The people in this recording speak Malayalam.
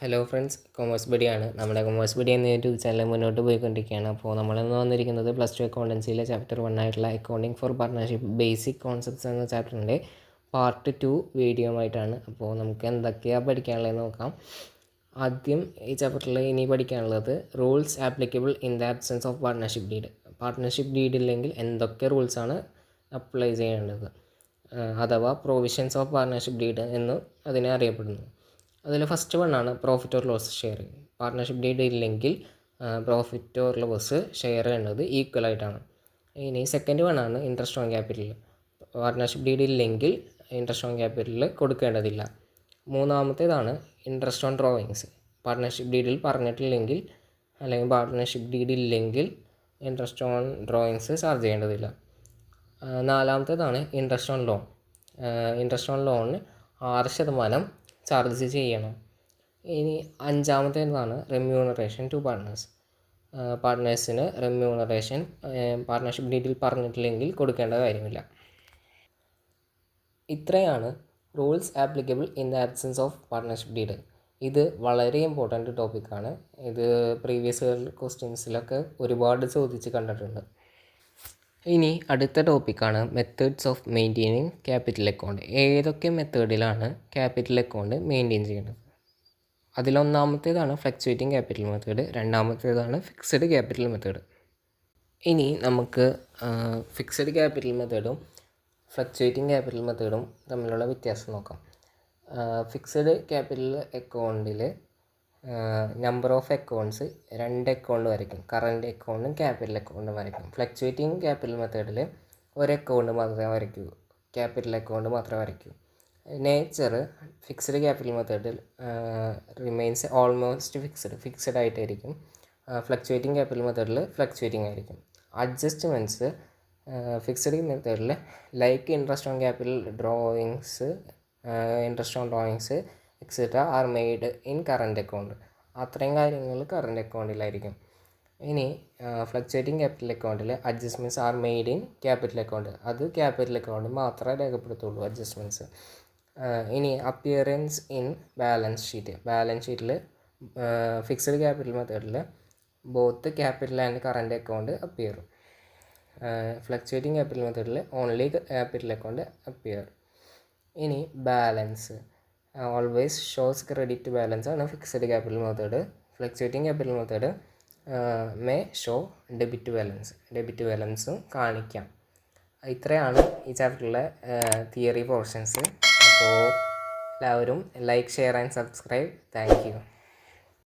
ഹലോ ഫ്രണ്ട്സ്, കൊമേഴ്സ് ബഡിയാണ്. നമ്മുടെ കൊമേഴ്സ് ബഡി എന്ന യൂട്യൂബ് ചാനൽ മുന്നോട്ട് പോയിക്കൊണ്ടിരിക്കുകയാണ്. അപ്പോൾ നമ്മളിന്ന് വന്നിരിക്കുന്നത് +2 അക്കൗണ്ടൻസിയിലെ ചാപ്റ്റർ 1 ആയിട്ടുള്ള accounting for partnership basic concepts എന്ന ചാപ്റ്ററിൻ്റെ പാർട്ട് 2 വീഡിയോ ആയിട്ടാണ്. അപ്പോൾ നമുക്ക് എന്തൊക്കെയാണ് പഠിക്കാനുള്ളതെന്ന് നോക്കാം. ആദ്യം ഈ ചാപ്റ്ററിൽ ഇനി പഠിക്കാനുള്ളത് rules applicable in the absence of partnership deed. Partnership deed ഇല്ലെങ്കിൽ എന്തൊക്കെ റൂൾസാണ് അപ്ലൈ ചെയ്യേണ്ടത്, അഥവാ പ്രൊവിഷൻസ് ഓഫ് പാർട്ട്ണർഷിപ്പ് ഡീഡ് എന്ന് അതിനെ അറിയപ്പെടുന്നു. അതിൽ ഫസ്റ്റ് വണ്ണാണ് profit or loss sharing. Partnership deed ഇല്ലെങ്കിൽ പ്രോഫിറ്റ് ഓർ ലോസ് ഷെയർ ചെയ്യേണ്ടത് ഈക്വലായിട്ടാണ്. ഇനി സെക്കൻഡ് വണ്ണാണ് interest on capital. Partnership deed ഇല്ലെങ്കിൽ ഇൻട്രസ്റ്റ് ഓൺ ക്യാപിറ്റൽ കൊടുക്കേണ്ടതില്ല. മൂന്നാമത്തേതാണ് ഇൻട്രസ്റ്റ് ഓൺ ഡ്രോയിങ്സ്. പാർട്ട്ണർഷിപ്പ് ഡീഡിൽ പറഞ്ഞിട്ടില്ലെങ്കിൽ അല്ലെങ്കിൽ പാർട്ട്ണർഷിപ്പ് ഡീഡ് ഇല്ലെങ്കിൽ ഇൻട്രസ്റ്റ് ഓൺ ഡ്രോയിങ്സ് ചാർജ് ചെയ്യേണ്ടതില്ല. നാലാമത്തേതാണ് interest on loan. Interest on ലോണിന് 6% ചാർജ് ചെയ്യണം. ഇനി അഞ്ചാമത്തേതാണ് റെമ്യൂണറേഷൻ ടു പാർട്ട്നേഴ്സ്. പാർട്ട്നേഴ്സിന് റെമ്യൂണറേഷൻ പാർട്ട്ണർഷിപ്പ് ഡീഡിൽ പറഞ്ഞിട്ടില്ലെങ്കിൽ കൊടുക്കേണ്ട കാര്യമില്ല. ഇത്രയാണ് rules applicable in the absence of partnership deed. ഇത് വളരെ ഇമ്പോർട്ടൻ്റ് ടോപ്പിക്കാണ്. ഇത് പ്രീവിയസ് ക്വസ്റ്റ്യൻസിലൊക്കെ ഒരുപാട് ചോദിച്ച് കണ്ടിട്ടുണ്ട്. ഇനി അടുത്ത ടോപ്പിക്കാണ് methods of maintaining capital account. ഏതൊക്കെ മെത്തേഡിലാണ് ക്യാപിറ്റൽ അക്കൗണ്ട് മെയിൻറ്റെയിൻ ചെയ്യുന്നത്? അതിലൊന്നാമത്തേതാണ് ഫ്ലക്ച്വേറ്റിംഗ് ക്യാപിറ്റൽ മെത്തേഡ്, രണ്ടാമത്തേതാണ് ഫിക്സഡ് ക്യാപിറ്റൽ മെത്തേഡ്. ഇനി നമുക്ക് ഫിക്സഡ് ക്യാപിറ്റൽ മെത്തേഡും ഫ്ലക്ച്വേറ്റിംഗ് ക്യാപിറ്റൽ മെത്തേഡും തമ്മിലുള്ള വ്യത്യാസം നോക്കാം. ഫിക്സഡ് ക്യാപിറ്റൽ അക്കൗണ്ടിൽ നമ്പർ ഓഫ് അക്കൗണ്ട്സ് 2 അക്കൗണ്ട് വരയ്ക്കും. കറൻറ്റ് അക്കൗണ്ടും ക്യാപിറ്റൽ അക്കൗണ്ടും വരയ്ക്കും. ഫ്ലക്ച്വേറ്റിംഗ് ക്യാപിറ്റൽ മെത്തേഡിൽ ഒരു അക്കൗണ്ട് മാത്രമേ വരയ്ക്കൂ, ക്യാപിറ്റൽ അക്കൗണ്ട് മാത്രമേ വരയ്ക്കൂ. നേച്ചർ ഫിക്സഡ് ക്യാപിറ്റൽ മെത്തേഡിൽ റിമെയിൻസ് ഓൾമോസ്റ്റ് ഫിക്സഡ് ആയിട്ടായിരിക്കും. ഫ്ലക്ച്വേറ്റിംഗ് ക്യാപിറ്റൽ മെത്തേഡിൽ ഫ്ലക്ച്വേറ്റിംഗ് ആയിരിക്കും. അഡ്ജസ്റ്റ്മെൻറ്റ്സ് ഫിക്സഡ് മെത്തേഡിൽ like interest on capital drawings, interest on drawings etcetera are made in current account. അത്രയും കാര്യങ്ങൾ കറൻറ്റ് അക്കൗണ്ടിലായിരിക്കും. ഇനി ഫ്ലക്ച്വേറ്റിംഗ് ക്യാപിറ്റൽ അക്കൗണ്ടിൽ adjustments are made in capital account. അത് ക്യാപിറ്റൽ അക്കൗണ്ട് മാത്രമേ രേഖപ്പെടുത്തുള്ളൂ അഡ്ജസ്റ്റ്മെൻറ്റ്സ്. ഇനി appearance in balance sheet. Balance ഷീറ്റിൽ ഫിക്സഡ് ക്യാപിറ്റൽ മെത്തേഡിൽ both capital and current account appear. Fluctuating capital മെത്തേഡിൽ ഓൺലി ക്യാപിറ്റൽ അക്കൗണ്ട് അപ്പിയർ. ഇനി balance always shows credit balance ആണ് fixed capital method. Fluctuating capital method may show debit ബാലൻസും കാണിക്കാം. ഇത്രയാണ് ഈ ചാപ്റ്ററിലെ തിയറി പോർഷൻസ്. അപ്പോൾ എല്ലാവരും like, share and subscribe. Thank U.